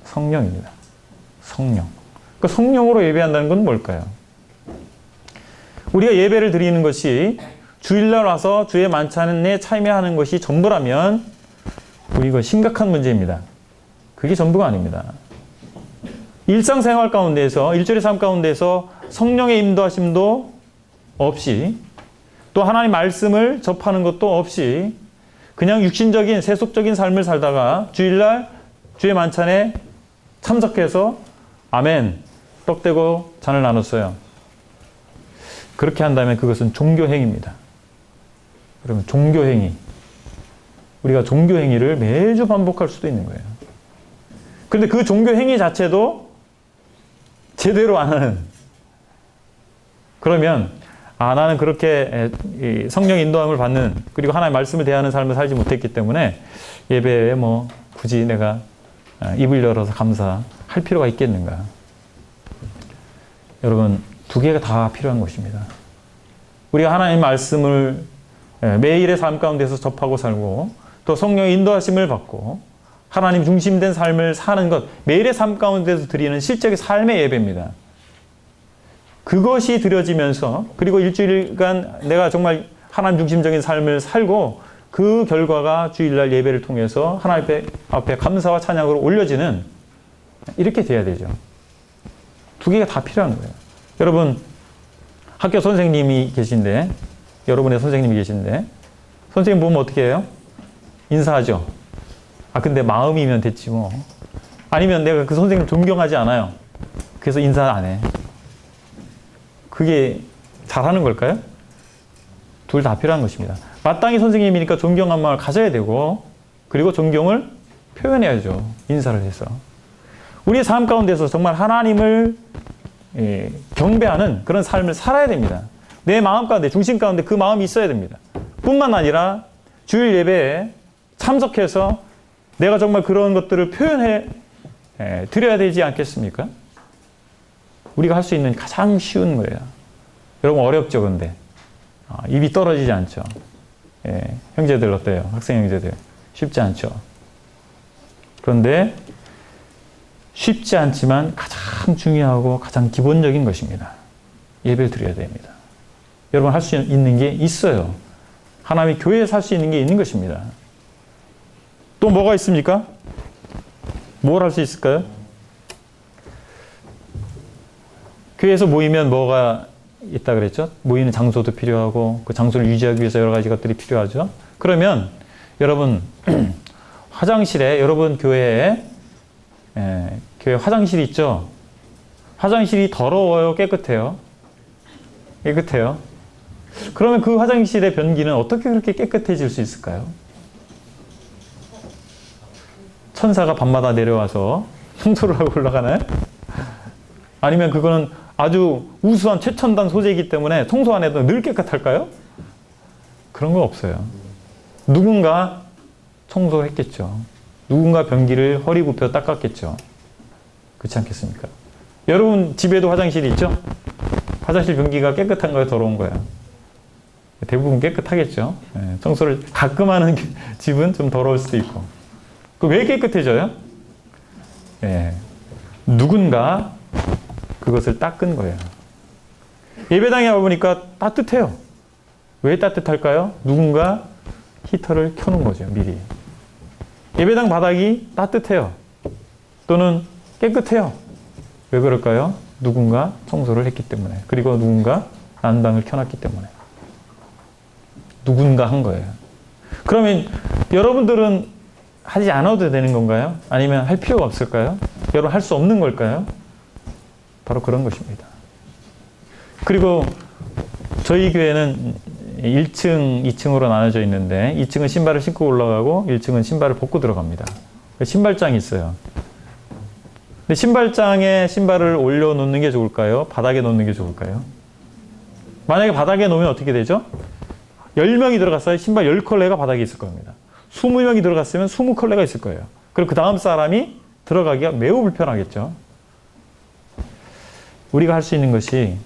Speaker 1: 성령입니다. 성령. 그 성령으로 예배한다는 건 뭘까요? 우리가 예배를 드리는 것이 주일날 와서 주의 만찬에 참여하는 것이 전부라면 우리 이거 심각한 문제입니다. 그게 전부가 아닙니다. 일상생활 가운데에서, 일주일의 삶 가운데에서 성령의 인도하심도 없이 또 하나님 말씀을 접하는 것도 없이 그냥 육신적인 세속적인 삶을 살다가 주일날 주의 만찬에 참석해서 아멘 떡 떼고 잔을 나눴어요. 그렇게 한다면 그것은 종교행위입니다. 그러면 종교행위. 우리가 종교행위를 매주 반복할 수도 있는 거예요. 그런데 그 종교행위 자체도 제대로 안 하는. 그러면 나는 그렇게 성령 인도함을 받는 그리고 하나님의 말씀을 대하는 삶을 살지 못했기 때문에 예배에 굳이 내가 입을 열어서 감사할 필요가 있겠는가. 여러분, 두 개가 다 필요한 것입니다. 우리가 하나님의 말씀을 매일의 삶 가운데서 접하고 살고 또 성령의 인도하심을 받고 하나님 중심된 삶을 사는 것, 매일의 삶 가운데서 드리는 실적인 삶의 예배입니다. 그것이 드려지면서 그리고 일주일간 내가 정말 하나님 중심적인 삶을 살고 그 결과가 주일날 예배를 통해서 하나님 앞에 감사와 찬양으로 올려지는 이렇게 돼야 되죠. 두 개가 다 필요한 거예요. 여러분, 학교 선생님이 계신데 여러분의 선생님이 계신데 선생님 보면 어떻게 해요? 인사하죠. 근데 마음이면 됐지 뭐. 아니면 내가 그 선생님 존경하지 않아요. 그래서 인사 안 해. 그게 잘하는 걸까요? 둘 다 필요한 것입니다. 마땅히 선생님이니까 존경한 마음을 가져야 되고 그리고 존경을 표현해야죠. 인사를 해서. 우리의 삶 가운데서 정말 하나님을 경배하는 그런 삶을 살아야 됩니다. 내 마음 가운데, 중심 가운데 그 마음이 있어야 됩니다. 뿐만 아니라 주일 예배에 참석해서 내가 정말 그런 것들을 표현해 드려야 되지 않겠습니까? 우리가 할 수 있는 가장 쉬운 거예요. 여러분 어렵죠, 근데. 입이 떨어지지 않죠. 형제들 어때요? 학생 형제들. 쉽지 않죠. 그런데 쉽지 않지만 가장 중요하고 가장 기본적인 것입니다. 예배를 드려야 됩니다. 여러분 할 수 있는 게 있어요. 하나님의 교회에서 할 수 있는 게 있는 것입니다. 또 뭐가 있습니까? 뭘 할 수 있을까요? 교회에서 모이면 뭐가 있다 그랬죠? 모이는 장소도 필요하고 그 장소를 유지하기 위해서 여러 가지 것들이 필요하죠. 그러면 여러분 화장실에 여러분 교회에 교회 화장실이 있죠? 화장실이 더러워요? 깨끗해요? 깨끗해요. 그러면 그 화장실의 변기는 어떻게 그렇게 깨끗해질 수 있을까요? 천사가 밤마다 내려와서 청소를 하고 올라가나요? 아니면 그거는 아주 우수한 최첨단 소재이기 때문에 청소 안 해도 늘 깨끗할까요? 그런 거 없어요. 누군가 청소를 했겠죠. 누군가 변기를 허리 굽혀 닦았겠죠. 그렇지 않겠습니까? 여러분 집에도 화장실이 있죠? 화장실 변기가 깨끗한 거예요? 더러운 거예요? 대부분 깨끗하겠죠. 청소를 가끔 하는 집은 좀 더러울 수도 있고. 그 왜 깨끗해져요? 누군가 그것을 닦은 거예요. 예배당에 와보니까 따뜻해요. 왜 따뜻할까요? 누군가 히터를 켜놓은 거죠, 미리. 예배당 바닥이 따뜻해요. 또는 깨끗해요. 왜 그럴까요? 누군가 청소를 했기 때문에. 그리고 누군가 난방을 켜놨기 때문에. 누군가 한 거예요. 그러면 여러분들은 하지 않아도 되는 건가요? 아니면 할 필요가 없을까요? 여러분 할 수 없는 걸까요? 바로 그런 것입니다. 그리고 저희 교회는 1층, 2층으로 나눠져 있는데 2층은 신발을 신고 올라가고 1층은 신발을 벗고 들어갑니다. 신발장이 있어요. 근데 신발장에 신발을 올려놓는 게 좋을까요? 바닥에 놓는 게 좋을까요? 만약에 바닥에 놓으면 어떻게 되죠? 10명이 들어갔어요. 신발 10컬레가 바닥에 있을 겁니다. 20명이 들어갔으면 20컬레가 있을 거예요. 그리고 그 다음 사람이 들어가기가 매우 불편하겠죠. 우리가 할 수 있는 것이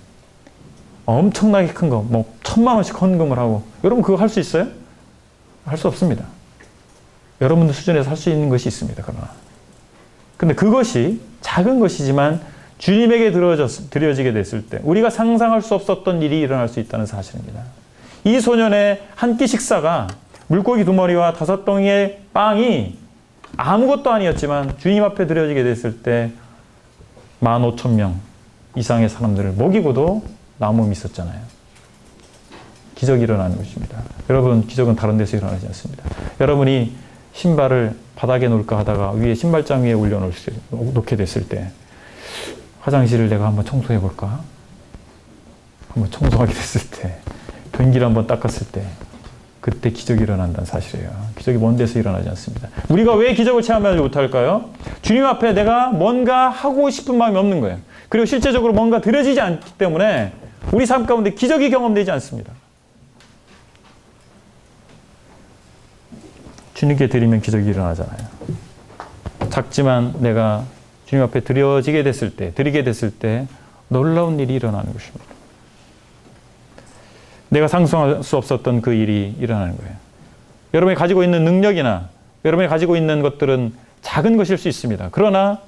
Speaker 1: 엄청나게 큰 거, 뭐 1000만 원씩 헌금을 하고, 여러분 그거 할 수 있어요? 할 수 없습니다. 여러분들 수준에서 할 수 있는 것이 있습니다. 그러나. 근데 그것이 작은 것이지만 주님에게 드려지게 됐을 때 우리가 상상할 수 없었던 일이 일어날 수 있다는 사실입니다. 이 소년의 한 끼 식사가 물고기 2마리와 5덩이의 빵이 아무것도 아니었지만 주님 앞에 드려지게 됐을 때 15,000명 이상의 사람들을 먹이고도 남음이 있었잖아요. 기적이 일어나는 것입니다. 여러분, 기적은 다른 데서 일어나지 않습니다. 여러분이 신발을 바닥에 놓을까 하다가 위에 신발장 위에 올려놓게 됐을 때 화장실을 내가 한번 청소해 볼까? 한번 청소하게 됐을 때 변기를 한번 닦았을 때 그때 기적이 일어난다는 사실이에요. 기적이 먼 데서 일어나지 않습니다. 우리가 왜 기적을 체험하지 못할까요? 주님 앞에 내가 뭔가 하고 싶은 마음이 없는 거예요. 그리고 실제적으로 뭔가 드려지지 않기 때문에 우리 삶 가운데 기적이 경험되지 않습니다. 주님께 드리면 기적이 일어나잖아요. 작지만 내가 주님 앞에 드리게 됐을 때 놀라운 일이 일어나는 것입니다. 내가 상상할 수 없었던 그 일이 일어나는 거예요. 여러분이 가지고 있는 능력이나 여러분이 가지고 있는 것들은 작은 것일 수 있습니다. 그러나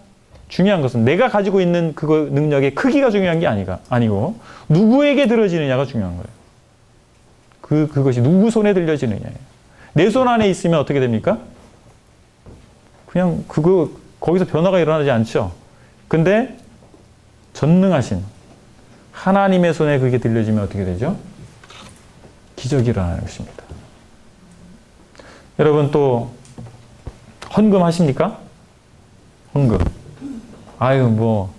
Speaker 1: 중요한 것은 내가 가지고 있는 그 능력의 크기가 중요한 게 아니고 누구에게 들어지느냐가 중요한 거예요. 그것이 누구 손에 들려지느냐예요. 내 손 안에 있으면 어떻게 됩니까? 그냥 거기서 변화가 일어나지 않죠. 근데 전능하신 하나님의 손에 그게 들려지면 어떻게 되죠? 기적이 일어나는 것입니다. 여러분 또 헌금 하십니까? 헌금. 아유 뭐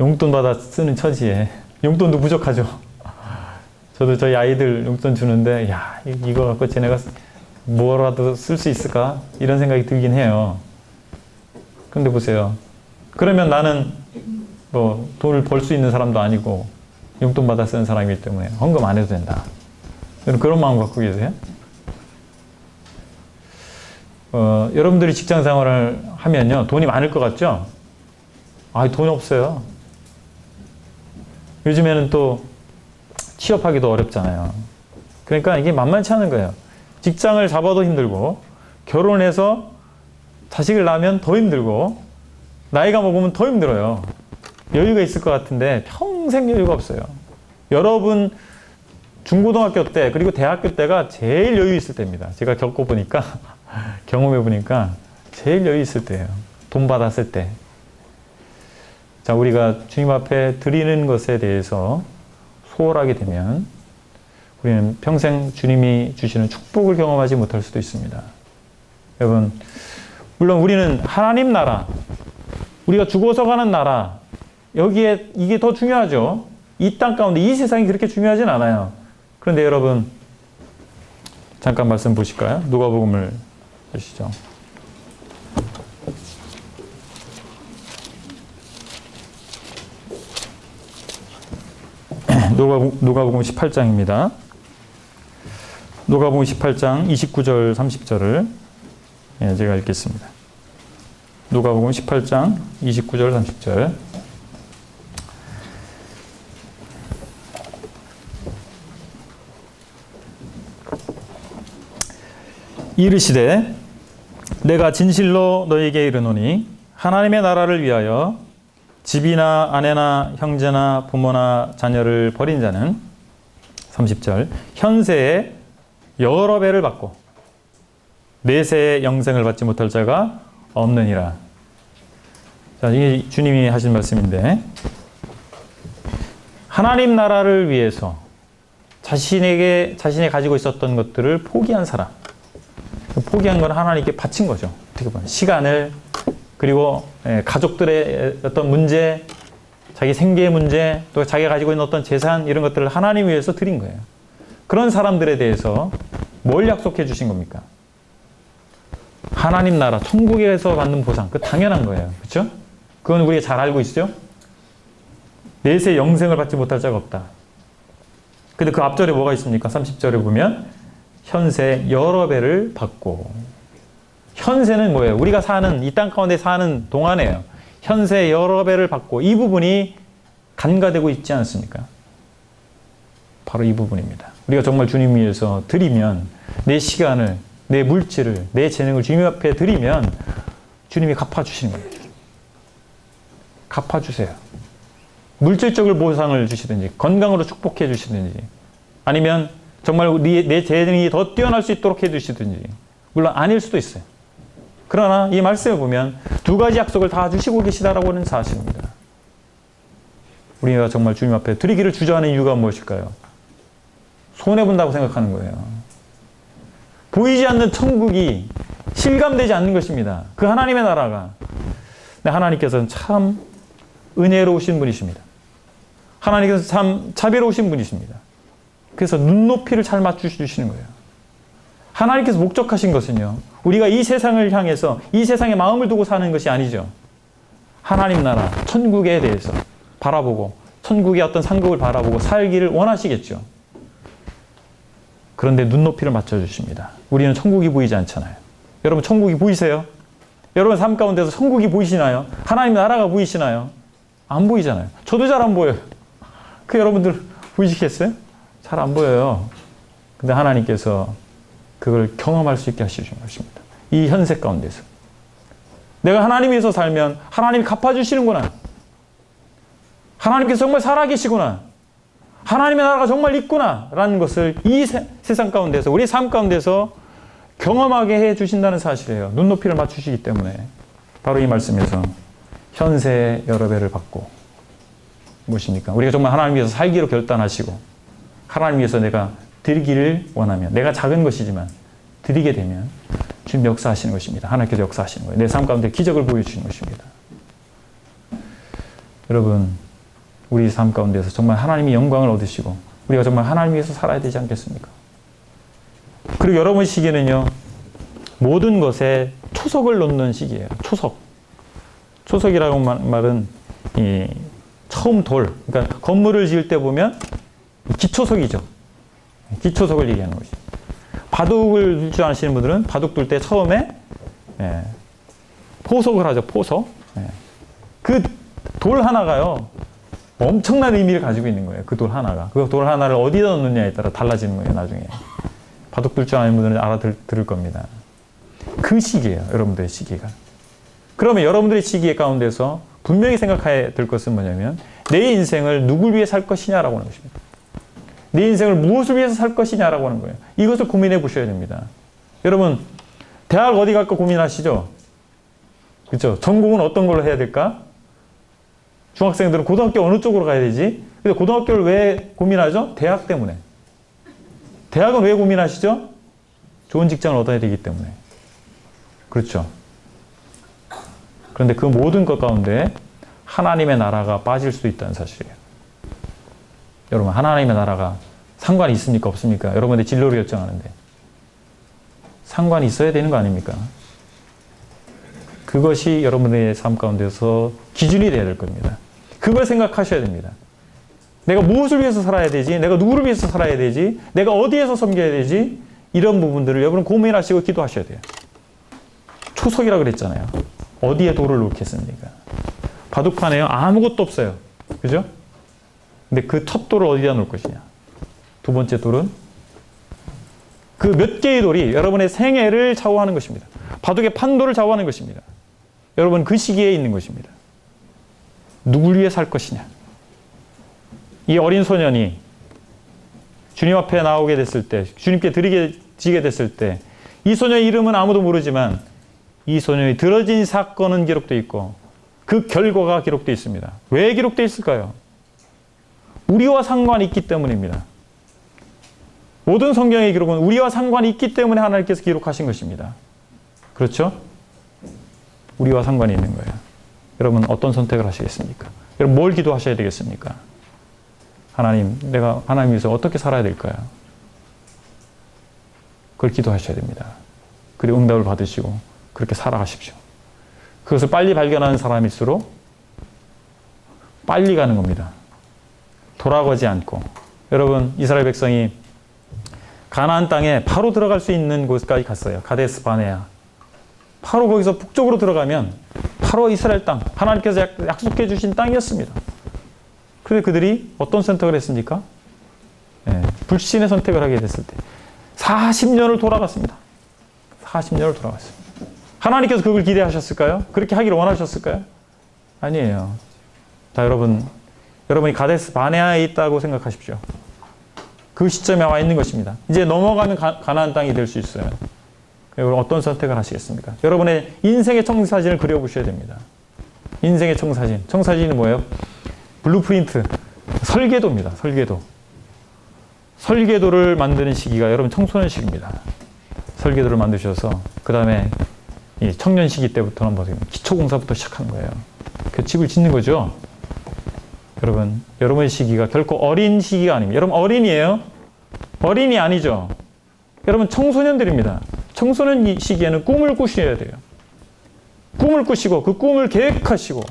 Speaker 1: 용돈 받아 쓰는 처지에 용돈도 부족하죠. 저도 저희 아이들 용돈 주는데 야 이거 갖고 쟤네가 뭐라도 쓸 수 있을까? 이런 생각이 들긴 해요. 근데 보세요. 그러면 나는 뭐 돈을 벌 수 있는 사람도 아니고 용돈 받아 쓰는 사람이기 때문에 헌금 안 해도 된다. 그런 마음 갖고 계세요? 여러분들이 직장 생활을 하면요. 돈이 많을 것 같죠? 돈이 없어요. 요즘에는 또 취업하기도 어렵잖아요. 그러니까 이게 만만치 않은 거예요. 직장을 잡아도 힘들고 결혼해서 자식을 낳으면 더 힘들고 나이가 먹으면 더 힘들어요. 여유가 있을 것 같은데 평생 여유가 없어요. 여러분 중고등학교 때 그리고 대학교 때가 제일 여유 있을 때입니다. 제가 겪어보니까 경험해보니까 제일 여유 있을 때예요. 돈 받았을 때. 자, 우리가 주님 앞에 드리는 것에 대해서 초월하게 되면 우리는 평생 주님이 주시는 축복을 경험하지 못할 수도 있습니다. 여러분, 물론 우리는 하나님 나라, 우리가 죽어서 가는 나라, 여기에 이게 더 중요하죠. 이 땅 가운데 이 세상이 그렇게 중요하진 않아요. 그런데 여러분, 잠깐 말씀 보실까요? 누가복음을 보시죠. 누가복음 18장입니다. 누가복음 18장 29절 30절을 제가 읽겠습니다. 누가복음 18장 29절 30절. 이르시되 내가 진실로 너희에게 이르노니 하나님의 나라를 위하여 집이나 아내나 형제나 부모나 자녀를 버린 자는 30절 현세에 여러 배를 받고 내세의 영생을 받지 못할 자가 없느니라. 자, 이게 주님이 하신 말씀인데, 하나님 나라를 위해서 자신이 가지고 있었던 것들을 포기한 사람, 포기한 건 하나님께 바친 거죠. 어떻게 보면 시간을, 그리고 가족들의 어떤 문제, 자기 생계의 문제, 또 자기가 가지고 있는 어떤 재산, 이런 것들을 하나님 위해서 드린 거예요. 그런 사람들에 대해서 뭘 약속해 주신 겁니까? 하나님 나라, 천국에서 받는 보상, 그 당연한 거예요. 그렇죠? 그건 우리가 잘 알고 있죠? 내세 영생을 받지 못할 자가 없다. 근데 그 앞절에 뭐가 있습니까? 30절에 보면 현세 여러 배를 받고. 현세는 뭐예요? 우리가 사는, 이 땅 가운데 사는 동안에요. 현세 여러 배를 받고. 이 부분이 간과되고 있지 않습니까? 바로 이 부분입니다. 우리가 정말 주님 위해서 드리면, 내 시간을, 내 물질을, 내 재능을 주님 앞에 드리면 주님이 갚아주시는 거예요. 갚아주세요. 물질적으로 보상을 주시든지, 건강으로 축복해 주시든지, 아니면 정말 내 재능이 더 뛰어날 수 있도록 해 주시든지, 물론 아닐 수도 있어요. 그러나 이 말씀을 보면 두 가지 약속을 다 주시고 계시다라고 하는 사실입니다. 우리가 정말 주님 앞에 드리기를 주저하는 이유가 무엇일까요? 손해본다고 생각하는 거예요. 보이지 않는 천국이 실감되지 않는 것입니다. 그 하나님의 나라가. 근데 하나님께서는 참 은혜로우신 분이십니다. 하나님께서 참 자비로우신 분이십니다. 그래서 눈높이를 잘 맞추시는 거예요. 하나님께서 목적하신 것은요, 우리가 이 세상을 향해서 이 세상에 마음을 두고 사는 것이 아니죠. 하나님 나라, 천국에 대해서 바라보고, 천국의 어떤 상급을 바라보고 살기를 원하시겠죠. 그런데 눈높이를 맞춰주십니다. 우리는 천국이 보이지 않잖아요. 여러분, 천국이 보이세요? 여러분 삶 가운데서 천국이 보이시나요? 하나님 나라가 보이시나요? 안 보이잖아요. 저도 잘 안 보여요. 그 여러분들 보이시겠어요? 잘 안 보여요. 근데 하나님께서 그걸 경험할 수 있게 하시는 것입니다. 이 현세 가운데서. 내가 하나님 위해서 살면 하나님이 갚아주시는구나. 하나님께서 정말 살아계시구나. 하나님의 나라가 정말 있구나. 라는 것을 이 세상 가운데서, 우리 삶 가운데서 경험하게 해 주신다는 사실이에요. 눈높이를 맞추시기 때문에. 바로 이 말씀에서 현세의 여러 배를 받고. 무엇입니까? 우리가 정말 하나님 위해서 살기로 결단하시고, 하나님 위해서 내가 드리기를 원하면, 내가 작은 것이지만 드리게 되면 주님 역사하시는 것입니다. 하나님께서 역사하시는 거예요. 내 삶 가운데 기적을 보여주시는 것입니다. 여러분, 우리 삶 가운데서 정말 하나님이 영광을 얻으시고 우리가 정말 하나님 위해서 살아야 되지 않겠습니까? 그리고 여러분 시기에는요, 모든 것에 초석을 놓는 시기예요. 초석. 초석이라고 말은 이 처음 돌, 그러니까 건물을 지을 때 보면 기초석이죠. 기초석을 얘기하는 거죠. 바둑을 둘 줄 아시는 분들은 바둑 둘 때 처음에 포석을 하죠. 포석. 그 돌 하나가요, 엄청난 의미를 가지고 있는 거예요. 그 돌 하나가. 그 돌 하나를 어디다 넣느냐에 따라 달라지는 거예요. 나중에. 바둑 둘 줄 아는 분들은 알아들을 겁니다. 그 시기예요. 여러분들의 시기가. 그러면 여러분들의 시기 가운데서 분명히 생각해야 될 것은 뭐냐면, 내 인생을 누굴 위해 살 것이냐라고 하는 것입니다. 내 인생을 무엇을 위해서 살 것이냐라고 하는 거예요. 이것을 고민해 보셔야 됩니다. 여러분, 대학 어디 갈까 고민하시죠? 그렇죠? 전공은 어떤 걸로 해야 될까? 중학생들은 고등학교 어느 쪽으로 가야 되지? 근데 고등학교를 왜 고민하죠? 대학 때문에. 대학은 왜 고민하시죠? 좋은 직장을 얻어야 되기 때문에. 그렇죠. 그런데 그 모든 것 가운데 하나님의 나라가 빠질 수 있다는 사실이에요. 여러분, 하나님의 나라가 상관이 있습니까? 없습니까? 여러분의 진로를 결정하는데. 상관이 있어야 되는 거 아닙니까? 그것이 여러분의 삶 가운데서 기준이 되어야 될 겁니다. 그걸 생각하셔야 됩니다. 내가 무엇을 위해서 살아야 되지? 내가 누구를 위해서 살아야 되지? 내가 어디에서 섬겨야 되지? 이런 부분들을 여러분 고민하시고 기도하셔야 돼요. 초석이라 그랬잖아요. 어디에 돌을 놓겠습니까? 바둑판에요. 아무것도 없어요. 그죠? 근데 그 첫 돌을 어디다 놓을 것이냐? 두 번째 돌은 그 몇 개의 돌이 여러분의 생애를 좌우하는 것입니다. 바둑의 판도를 좌우하는 것입니다. 여러분 그 시기에 있는 것입니다. 누굴 위해 살 것이냐? 이 어린 소년이 주님 앞에 나오게 됐을 때, 주님께 드리게 됐을 때, 이 소년의 이름은 아무도 모르지만 이 소년이 들어진 사건은 기록되어 있고 그 결과가 되어 있습니다. 왜 기록되어 있을까요? 우리와 상관이 있기 때문입니다. 모든 성경의 기록은 우리와 상관이 있기 때문에 하나님께서 기록하신 것입니다. 그렇죠? 우리와 상관이 있는 거예요. 여러분 어떤 선택을 하시겠습니까? 여러분 뭘 기도하셔야 되겠습니까? 하나님, 내가 하나님 위해서 어떻게 살아야 될까요? 그걸 기도하셔야 됩니다. 그리고 응답을 받으시고 그렇게 살아가십시오. 그것을 빨리 발견하는 사람일수록 빨리 가는 겁니다. 돌아가지 않고. 여러분 이스라엘 백성이 가나안 땅에 바로 들어갈 수 있는 곳까지 갔어요. 가데스 바네아. 바로 거기서 북쪽으로 들어가면 바로 이스라엘 땅, 하나님께서 약속해 주신 땅이었습니다. 그런데 그들이 어떤 선택을 했습니까? 불신의 선택을 하게 됐을 때 40년을 돌아갔습니다. 40년을 돌아갔습니다. 하나님께서 그걸 기대하셨을까요? 그렇게 하기를 원하셨을까요? 아니에요. 자, 여러분이 가데스 바네아에 있다고 생각하십시오. 그 시점에 와 있는 것입니다. 이제 넘어가면 가나안 땅이 될 수 있어요. 여러분 어떤 선택을 하시겠습니까? 여러분의 인생의 청사진을 그려보셔야 됩니다. 인생의 청사진. 청사진이 뭐예요? 블루프린트. 설계도입니다. 설계도. 설계도를 만드는 시기가 여러분 청소년 시기입니다. 설계도를 만드셔서 그 다음에 청년 시기 때부터는 기초공사부터 시작하는 거예요. 그 집을 짓는 거죠. 여러분, 여러분의 시기가 결코 어린 시기가 아닙니다. 여러분 어린이에요? 어린이 아니죠? 여러분 청소년들입니다. 청소년 시기에는 꿈을 꾸셔야 돼요. 꿈을 꾸시고 그 꿈을 계획하시고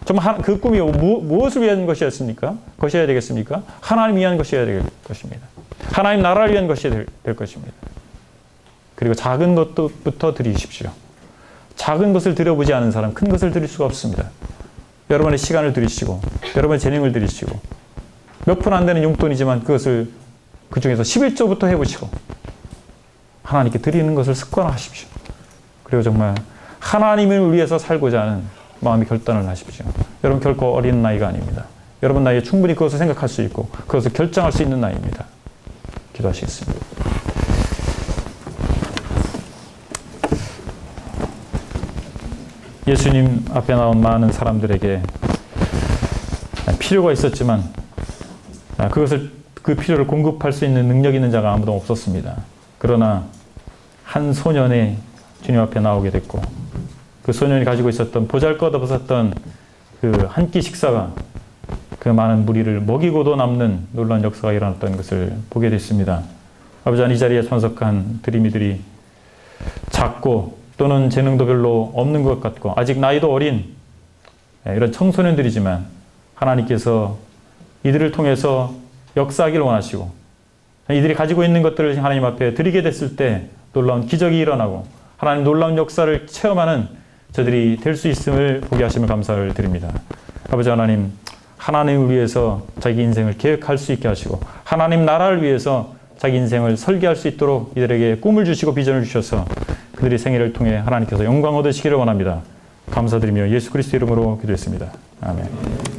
Speaker 1: 정말 그 꿈이 무엇을 위한 것이었습니까? 것이어야 되겠습니까? 하나님 위한 것이어야 될 것입니다. 하나님 나라를 위한 것이 될 것입니다. 그리고 작은 것부터 드리십시오. 작은 것을 드려보지 않은 사람 큰 것을 드릴 수가 없습니다. 여러분의 시간을 드리시고 여러분의 재능을 드리시고 몇 푼 안 되는 용돈이지만 그것을 그 중에서 11조부터 해보시고 하나님께 드리는 것을 습관화하십시오. 그리고 정말 하나님을 위해서 살고자 하는 마음의 결단을 하십시오. 여러분 결코 어린 나이가 아닙니다. 여러분 나이에 충분히 그것을 생각할 수 있고 그것을 결정할 수 있는 나이입니다. 기도하시겠습니다. 예수님 앞에 나온 많은 사람들에게 필요가 있었지만 그 필요를 공급할 수 있는 능력 있는 자가 아무도 없었습니다. 그러나 한 소년이 주님 앞에 나오게 됐고 그 소년이 가지고 있었던 보잘것없었던 그 한 끼 식사가 그 많은 무리를 먹이고도 남는 놀라운 역사가 일어났던 것을 보게 됐습니다. 아버지 하나님, 이 자리에 참석한 드림이들이 작고 또는 재능도 별로 없는 것 같고 아직 나이도 어린 이런 청소년들이지만 하나님께서 이들을 통해서 역사하기를 원하시고 이들이 가지고 있는 것들을 하나님 앞에 드리게 됐을 때 놀라운 기적이 일어나고 하나님 놀라운 역사를 체험하는 저들이 될 수 있음을 보게 하심을 감사를 드립니다. 아버지 하나님, 하나님을 위해서 자기 인생을 계획할 수 있게 하시고 하나님 나라를 위해서 자기 인생을 설계할 수 있도록 이들에게 꿈을 주시고 비전을 주셔서 그들의 생애를 통해 하나님께서 영광 얻으시기를 원합니다. 감사드리며 예수 그리스도 이름으로 기도했습니다. 아멘.